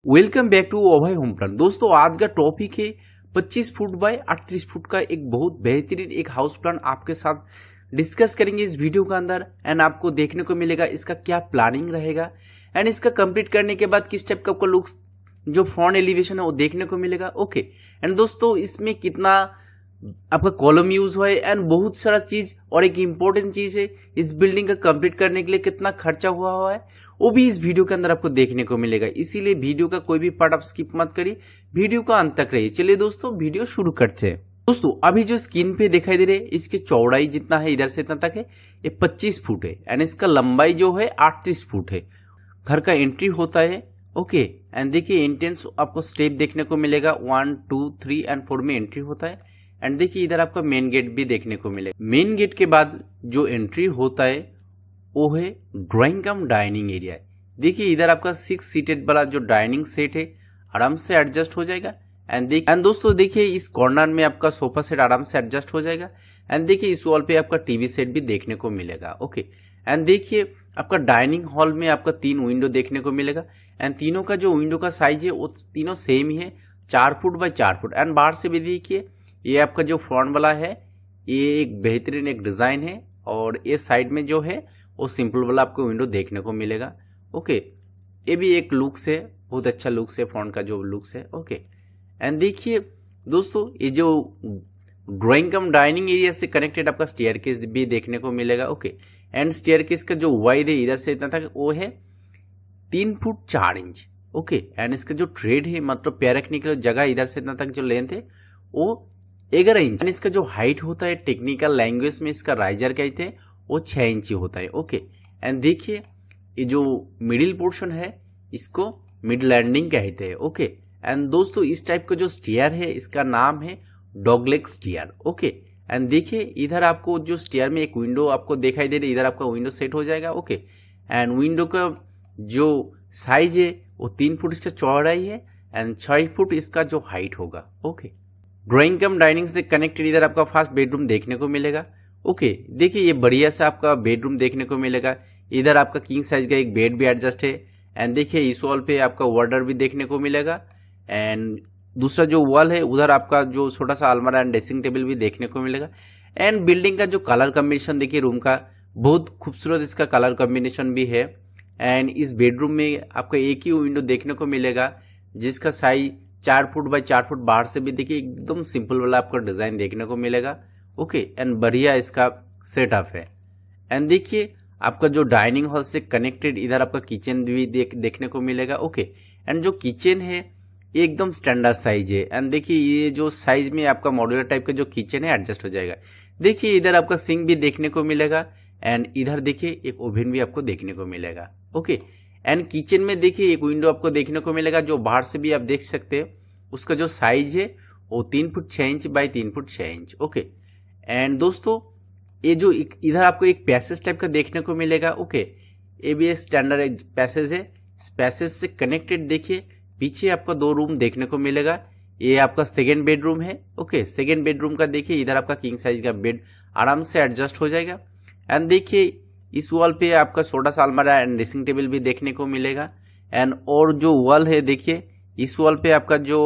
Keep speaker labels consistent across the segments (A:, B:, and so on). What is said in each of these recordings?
A: Welcome back to Abhay home plan. दोस्तों आज का टॉपिक है 25 फुट बाय 38 फुट का एक बहुत बेहतरीन एक हाउस प्लान आपके साथ डिस्कस करेंगे इस वीडियो के अंदर। एंड आपको देखने को मिलेगा इसका क्या प्लानिंग रहेगा एंड इसका कंप्लीट करने के बाद किस टाइप का आपको लुक्स जो फ्रंट एलिवेशन है वो देखने को मिलेगा। ओके एंड दोस्तों इसमें कितना आपका कॉलम यूज हुआ है एंड बहुत सारा चीज और एक इम्पोर्टेंट चीज है इस बिल्डिंग का कंप्लीट करने के लिए कितना खर्चा हुआ है वो भी इस वीडियो के अंदर आपको देखने को मिलेगा। इसीलिए वीडियो का कोई भी पार्ट आप स्किप मत करिए, वीडियो का अंत तक रहिए। चलिए दोस्तों वीडियो शुरू करते हैं। दोस्तों अभी जो स्क्रीन पे दिखाई दे रहे हैं इसकी चौड़ाई जितना है इधर से इतना तक है ये 25 फुट है एंड इसका लंबाई जो है 38 फुट है। घर का एंट्री होता है। ओके एंड देखिए एंट्रेंस आपको स्टेप देखने को मिलेगा 1 2 3 एंड 4 में एंट्री होता है। एंड देखिए इधर आपका मेन गेट भी देखने को मिलेगा। मेन गेट के बाद जो एंट्री होता है वो है ड्राइंग कम डाइनिंग एरिया। देखिए इधर आपका 6 सीटेड वाला जो डाइनिंग सेट है आराम से एडजस्ट हो जाएगा। एंड दोस्तों देखिए इस कॉर्नर में आपका सोफा सेट आराम से एडजस्ट हो जाएगा। एंड देखिए इस वॉल पे आपका टीवी सेट भी देखने को मिलेगा। ओके एंड देखिए आपका डाइनिंग हॉल में आपका 3 विंडो देखने को मिलेगा एंड तीनों का जो विंडो का साइज है वो तीनों सेम ही है 4 फुट बाय 4 फुट। एंड बाहर से भी देखिए ये आपका जो फ्रंट वाला है ये एक बेहतरीन एक डिजाइन है और ये साइड में जो है वो सिंपल वाला आपको विंडो देखने को मिलेगा। ओके ये भी एक लुक्स है, बहुत अच्छा लुक्स है फ्रंट का जो लुक्स है। ओके एंड देखिए दोस्तों ये जो ड्राइंग कम डाइनिंग एरिया से कनेक्टेड आपका स्टेयरकेस भी देखने को मिलेगा। ओके एंड स्टेयरकेस का जो वाइड है इधर से इतना तक वो है 3 फुट 4 इंच। ओके एंड इसका जो ट्रेड है मतलब पैर रखने के लिए जगह इधर से इतना तक जो लेंथ है वो 11 इंच। इसका जो हाइट होता है टेक्निकल लैंग्वेज में इसका राइजर कहते हैं वो 6 इंच होता है। ओके एंड देखिए ये जो मिडिल पोर्शन है इसको मिड लैंडिंग कहते हैं। ओके एंड दोस्तों इस टाइप का जो स्टेयर है इसका नाम है डॉगलेग स्टेयर। ओके एंड देखिए इधर आपको जो स्टेयर में एक विंडो आपको दिखाई दे रही है, इधर आपका विंडो सेट हो जाएगा। ओके एंड विंडो का जो साइज है वो 3 फुट इसका चौड़ाई है एंड 6 फुट इसका जो हाइट होगा। ओके ड्राइंग कम डाइनिंग से कनेक्टेड इधर आपका फर्स्ट बेडरूम देखने को मिलेगा। ओके देखिए ये बढ़िया सा आपका बेडरूम देखने को मिलेगा। इधर आपका किंग साइज का एक बेड भी एडजस्ट है एंड देखिए इस वॉल पे आपका वार्डर भी देखने को मिलेगा। एंड दूसरा जो वॉल है उधर आपका जो छोटा सा अलमारा एंड ड्रेसिंग टेबल भी देखने को मिलेगा। एंड बिल्डिंग का जो कलर कॉम्बिनेशन देखिए रूम का बहुत खूबसूरत इसका कलर कॉम्बिनेशन भी है। एंड इस बेडरूम में आपका एक ही विंडो देखने को मिलेगा जिसका साइज 4 फुट बाय 4 फुट। बाहर से भी देखिए एकदम सिंपल वाला आपका डिजाइन देखने को मिलेगा। ओके एंड बढ़िया इसका सेटअप है। एंड देखिए आपका जो डाइनिंग हॉल से कनेक्टेड इधर आपका किचन भी देखने को मिलेगा। ओके एंड जो किचन है ये एकदम स्टैंडर्ड साइज है। एंड देखिए ये जो साइज में आपका मॉड्यूलर टाइप का जो किचन है एडजस्ट हो जाएगा। देखिए इधर आपका सिंक भी देखने को मिलेगा एंड इधर देखिए एक ओवन भी आपको देखने को मिलेगा। ओके एंड किचन में देखिए एक विंडो आपको देखने को मिलेगा जो बाहर से भी आप देख सकते हैं। उसका जो साइज है वो 3 foot 6 inch by 3 foot 6 inch. Okay and दोस्तों ये जो इधर आपको एक पैसेज टाइप का देखने को मिलेगा। ओके ये भी स्टैंडर्ड पैसेज है। इस पैसेज से कनेक्टेड देखिए पीछे आपका 2 रूम देखने को मिलेगा। ये आपका सेकेंड बेडरूम है। ओके सेकेंड बेडरूम का देखिए इधर आपका किंग साइज का बेड आराम से एडजस्ट हो जाएगा। एंड देखिए इस वॉल पे आपका छोटा सा अलमारा एंड ड्रेसिंग टेबल भी देखने को मिलेगा। एंड और जो वॉल है देखिए इस वॉल पे आपका जो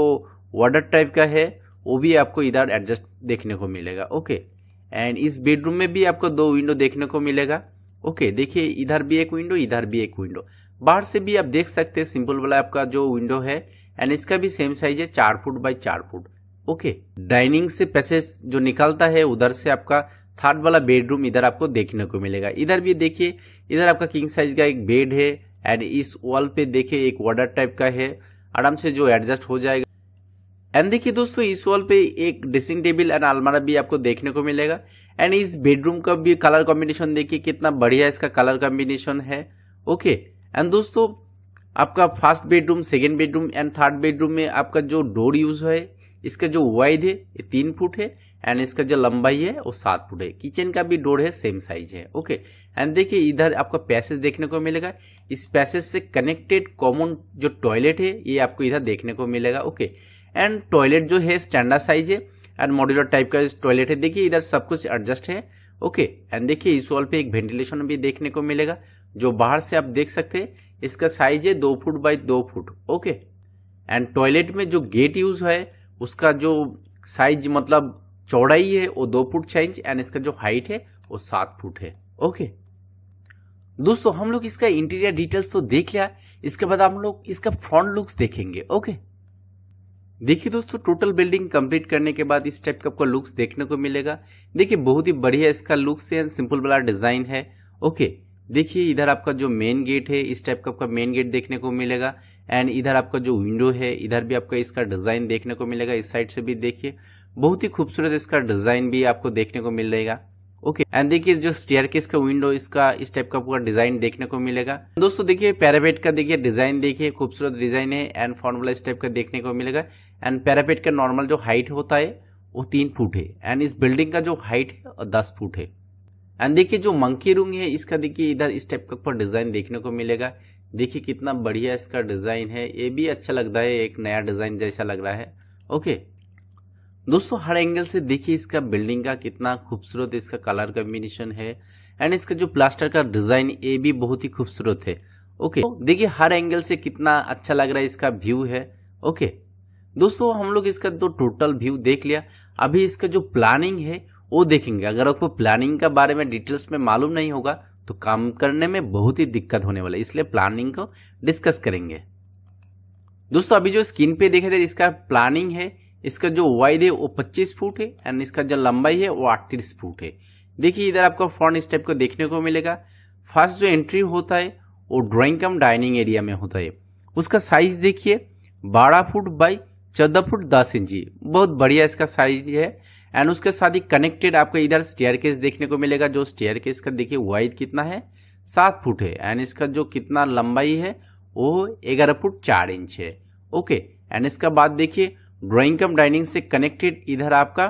A: वार्डर टाइप का है वो भी आपको इधर एडजस्ट देखने को मिलेगा। ओके एंड इस बेडरूम में भी आपको 2 विंडो देखने को मिलेगा। ओके देखिए इधर भी एक विंडो इधर भी एक विंडो। बाहर से भी आप देख सकते हैं सिंपल वाला आपका जो विंडो है एंड इसका भी सेम साइज है 4 foot by 4 foot. Okay dining से पैसेज जो निकलता है उधर से आपका थर्ड वाला बेडरूम इधर आपको देखने को मिलेगा। इधर भी देखिए इधर आपका किंग साइज का एक बेड है एंड इस वॉल पे देखिए एक वार्डर टाइप का है आराम से जो एडजस्ट हो जाएगा। एंड देखिए दोस्तों इस वॉल पे एक ड्रेसिंग टेबल एंड अलमारा भी आपको देखने को मिलेगा। एंड इस बेडरूम का भी कलर कॉम्बिनेशन देखिए कितना बढ़िया इसका कलर कॉम्बिनेशन है। ओके एंड दोस्तों आपका first bedroom second bedroom and third bedroom में आपका जो डोर यूज है इसका जो वाइड है ये 3 फुट है एंड इसका जो लंबाई है वो 7 फुट है। किचन का भी डोर है सेम साइज है। ओके एंड देखिए इधर आपका पैसेज देखने को मिलेगा। इस पैसेज से कनेक्टेड कॉमन जो टॉयलेट है ये आपको इधर देखने को मिलेगा। ओके एंड टॉयलेट जो है स्टैंडर्ड साइज है एंड मॉड्यूलर टाइप का टॉयलेट है। देखिए इधर सब कुछ एडजस्ट है। ओके एंड देखिए इस वॉल पे एक वेंटिलेशन भी देखने को मिलेगा जो बाहर से आप देख सकते हैं। इसका साइज है 2 foot by 2 foot. Okay and toilet में जो गेट यूज है उसका जो साइज मतलब चौड़ाई है वो 2 फुट 6 इंच एंड इसका जो हाइट है वो 7 फुट है। ओके दोस्तों, हम लोग इसका इंटीरियर डिटेल्स तो देख लिया, इसके बाद हम लोग इसका फ्रंट लुक्स देखेंगे। ओके देखिए दोस्तों, टोटल बिल्डिंग कंप्लीट करने के बाद इस टाइप का आपको लुक्स देखने को मिलेगा। देखिए बहुत ही बढ़िया इसका लुक्स है, सिंपल वाला डिजाइन है। ओके देखिए इधर आपका जो मेन गेट है इस टाइप का आपका मेन गेट देखने को मिलेगा एंड इधर आपका जो विंडो है इधर भी आपका इसका डिजाइन देखने को मिलेगा। इस साइड से भी देखिए बहुत ही खूबसूरत इसका डिजाइन भी आपको देखने को मिल जाएगा। ओके एंड देखिए जो स्टेयरकेस का विंडो इसका इस टाइप का पूरा डिजाइन देखने को मिलेगा। दोस्तों देखिए पैरापेट का देखिए डिजाइन देखिए खूबसूरत डिजाइन है एंड फॉर्मूला इस टाइप का देखने को मिलेगा एंड पैरापेट का नॉर्मल जो हाइट होता है वो 3 फुट है एंड इस बिल्डिंग का जो हाइट है 10 फुट है। एंड देखिए जो मंकी रूम है इसका देखिए इधर इस टाइप का ऊपर डिजाइन देखने को मिलेगा। देखिए कितना बढ़िया इसका डिजाइन है, ये भी अच्छा लगता है, एक नया डिजाइन जैसा लग रहा है। ओके दोस्तों हर एंगल से देखिए इसका बिल्डिंग का कितना खूबसूरत इसका कलर कॉम्बिनेशन है एंड इसका जो प्लास्टर का डिजाइन ये भी बहुत ही खूबसूरत है। ओके देखिए हर एंगल से कितना अच्छा लग रहा है इसका व्यू है। ओके दोस्तों हम लोग इसका तो टोटल व्यू देख लिया, अभी इसका जो प्लानिंग है वो देखेंगे। अगर आपको प्लानिंग के बारे में डिटेल्स में मालूम नहीं होगा तो काम करने में बहुत ही दिक्कत होने वाला है, इसलिए प्लानिंग को डिस्कस करेंगे। दोस्तों अभी जो स्क्रीन पे देखे थे इसका प्लानिंग है, इसका जो वाइड है वो 25 फुट है एंड इसका जो लंबाई है वो 38 फुट है। देखिए इधर आपको फ्रंट इस टाइप को देखने को मिलेगा। फर्स्ट जो एंट्री होता है वो ड्राइंग कम डाइनिंग एरिया में होता है। उसका साइज देखिए 12 फुट बाई 14 फुट 10 इंची, बहुत बढ़िया इसका साइज है एंड उसके साथ ही कनेक्टेड आपको इधर स्टेयरकेस देखने को मिलेगा। जो स्टेयरकेस का देखिए वाइड कितना है 7 फुट है एंड इसका जो कितना लंबाई है वो 11 फुट 4 इंच है। ओके एंड इसका बाद देखिए ड्राइंग कम डाइनिंग से कनेक्टेड इधर आपका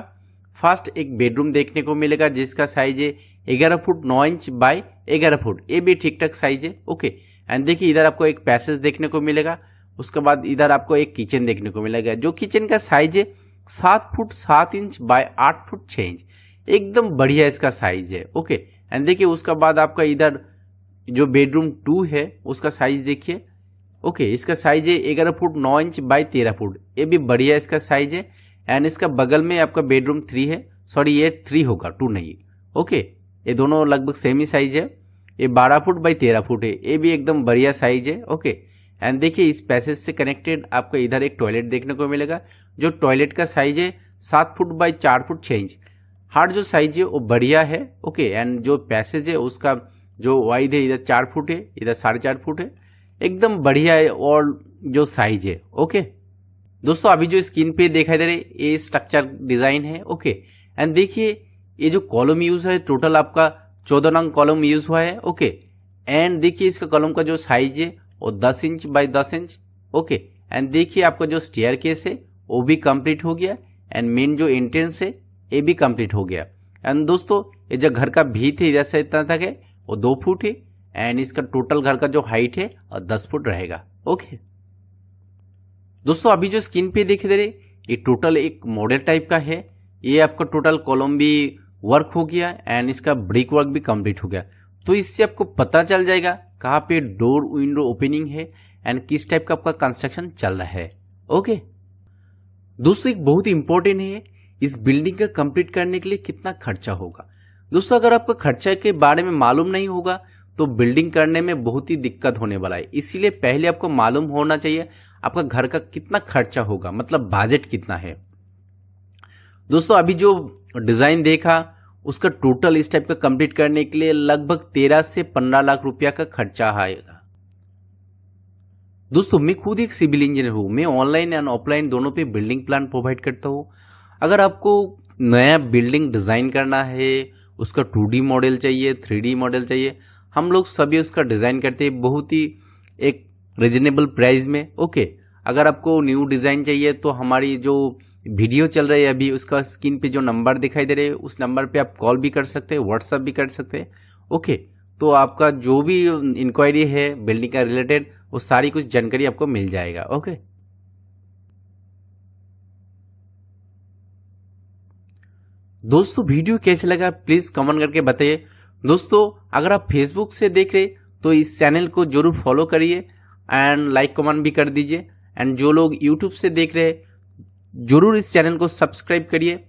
A: फर्स्ट एक बेडरूम देखने को मिलेगा जिसका साइज है 11 फुट 9 इंच बाय 11 फुट, ये भी ठीक ठाक साइज है। ओके एंड देखिए इधर आपको एक पैसेज देखने को मिलेगा। उसके बाद इधर आपको एक किचन देखने को मिलेगा जो किचन का साइज है 7 foot 7 inch by 8 foot 6 inch, एकदम बढ़िया इसका साइज है। ओके एंड देखिए उसका बाद आपका इधर जो बेडरूम 2 है उसका साइज देखिए। ओके इसका साइज है 11 फुट 9 इंच बाय 13 फुट, ये भी बढ़िया इसका साइज है एंड इसका बगल में आपका बेडरूम 3 है, सॉरी ये 3 होगा 2 नहीं। ओके ये दोनों लगभग सेम ही साइज है, ये 12 फुट बाई 13 फुट है, ये भी एकदम बढ़िया साइज है। ओके एंड देखिए इस पैसेज से कनेक्टेड आपको इधर एक टॉयलेट देखने को मिलेगा जो टॉयलेट का साइज है 7 foot by 4 foot 6 inch, hard जो साइज है वो बढ़िया है। ओके एंड जो पैसेज है उसका जो वाइड है इधर 4 फुट है इधर 4.5 फुट है, एकदम बढ़िया है और जो साइज है। ओके दोस्तों अभी जो स्क्रीन पे दिखाई दे रहे ये स्ट्रक्चर डिजाइन है। ओके एंड देखिए ये जो कॉलम यूज है टोटल आपका 14 नंग कॉलम यूज हुआ है। ओके एंड देखिए इसका कॉलम का जो साइज है वो 10 inch by 10 inch. Okay and देखिए आपका जो स्टेयर केस है वो भी कंप्लीट हो गया एंड मेन जो एंट्रेंस है ये भी कंप्लीट हो गया। एंड दोस्तों ये जो घर का भीत है इधर से इतना तक है वो 2 फुट है एंड इसका टोटल घर का जो हाइट है 10 फुट रहेगा। ओके दोस्तों अभी जो स्क्रीन पे देख दे रहे ये टोटल एक मॉडल टाइप का है, ये आपका टोटल कॉलम भी वर्क हो गया एंड इसका ब्रिक वर्क भी कंप्लीट हो गया। तो इससे आपको पता चल जाएगा कहाँ पे डोर विंडो ओपनिंग है एंड किस टाइप का आपका कंस्ट्रक्शन चल रहा है। ओके दोस्तों एक बहुत इंपॉर्टेंट है इस बिल्डिंग का कंप्लीट करने के लिए कितना खर्चा होगा। दोस्तों अगर आपको खर्चा के बारे में मालूम नहीं होगा तो बिल्डिंग करने में बहुत ही दिक्कत होने वाला है, इसीलिए पहले आपको मालूम होना चाहिए आपका घर का कितना खर्चा होगा, मतलब बजट कितना है। दोस्तों अभी जो डिजाइन देखा उसका टोटल इस टाइप का कंप्लीट करने के लिए लगभग 13 से 15 लाख रुपया का खर्चा आएगा। दोस्तों मैं खुद एक सिविल इंजीनियर हूं, मैं ऑनलाइन एंड ऑफलाइन दोनों पे बिल्डिंग प्लान प्रोवाइड करता हूं। अगर आपको नया बिल्डिंग डिजाइन करना है, उसका 2D मॉडल चाहिए, 3D मॉडल चाहिए, हम लोग सभी उसका डिजाइन करते हैं बहुत ही एक रिजनेबल प्राइस में। ओके अगर आपको न्यू डिजाइन चाहिए तो हमारी जो वीडियो चल रही है अभी उसका स्क्रीन पे जो नंबर दिखाई दे रहे हैं उस नंबर पे आप कॉल भी कर सकते हैं, व्हाट्सएप भी कर सकते हैं। ओके तो आपका जो भी इंक्वायरी है बिल्डिंग का रिलेटेड वो सारी कुछ जानकारी आपको मिल जाएगा। ओके दोस्तों वीडियो कैसे लगा प्लीज कमेंट करके बताइए। दोस्तों अगर आप फेसबुक से देख रहे तो इस चैनल को जरूर फॉलो करिए एंड लाइक कमेंट भी कर दीजिए एंड जो लोग यूट्यूब से देख रहे हैं जरूर इस चैनल को सब्सक्राइब करिए।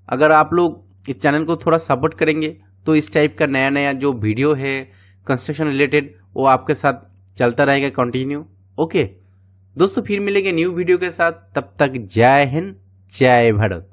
A: अगर आप लोग इस चैनल को थोड़ा सपोर्ट करेंगे तो इस टाइप का नया नया जो वीडियो है कंस्ट्रक्शन रिलेटेड वो आपके साथ चलता रहेगा कंटिन्यू। ओके दोस्तों, फिर मिलेंगे न्यू वीडियो के साथ, तब तक जय हिंद जय भारत।